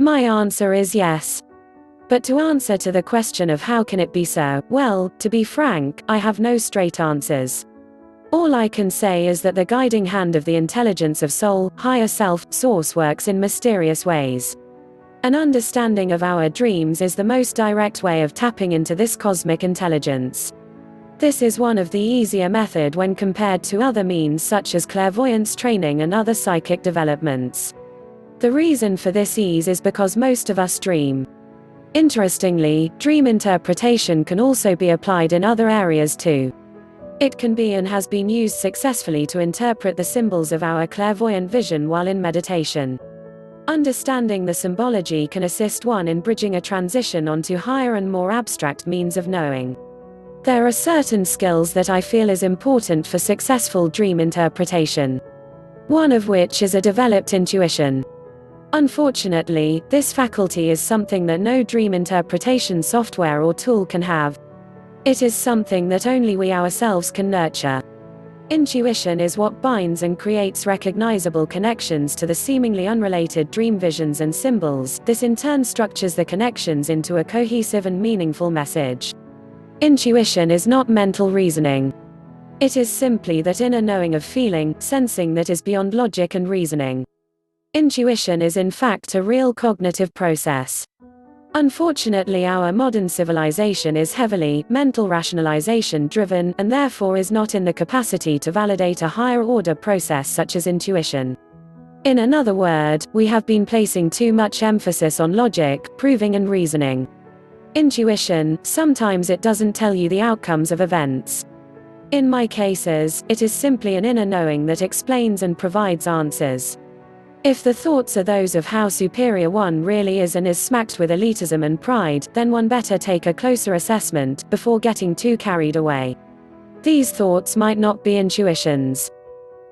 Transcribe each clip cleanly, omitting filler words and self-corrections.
My answer is yes. But to answer to the question of how can it be so, well, to be frank, I have no straight answers. All I can say is that the guiding hand of the intelligence of soul, higher self, source works in mysterious ways. An understanding of our dreams is the most direct way of tapping into this cosmic intelligence. This is one of the easier method when compared to other means such as clairvoyance training and other psychic developments. The reason for this ease is because most of us dream. Interestingly, dream interpretation can also be applied in other areas too. It can be and has been used successfully to interpret the symbols of our clairvoyant vision while in meditation. Understanding the symbology can assist one in bridging a transition onto higher and more abstract means of knowing. There are certain skills that I feel is important for successful dream interpretation. One of which is a developed intuition. Unfortunately, this faculty is something that no dream interpretation software or tool can have. It is something that only we ourselves can nurture. Intuition is what binds and creates recognizable connections to the seemingly unrelated dream visions and symbols. This in turn structures the connections into a cohesive and meaningful message. Intuition is not mental reasoning. It is simply that inner knowing of feeling, sensing that is beyond logic and reasoning. Intuition is in fact a real cognitive process. Unfortunately, our modern civilization is heavily mental rationalization driven, and therefore is not in the capacity to validate a higher order process such as intuition. In another word, we have been placing too much emphasis on logic, proving and reasoning. Intuition, sometimes it doesn't tell you the outcomes of events. In my cases, it is simply an inner knowing that explains and provides answers. If the thoughts are those of how superior one really is and is smacked with elitism and pride, then one better take a closer assessment, before getting too carried away. These thoughts might not be intuitions.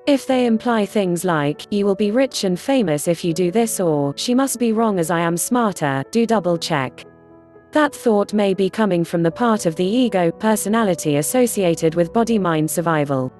If they imply things like, you will be rich and famous if you do this, or, she must be wrong as I am smarter, do double check. That thought may be coming from the part of the ego, personality associated with body-mind survival.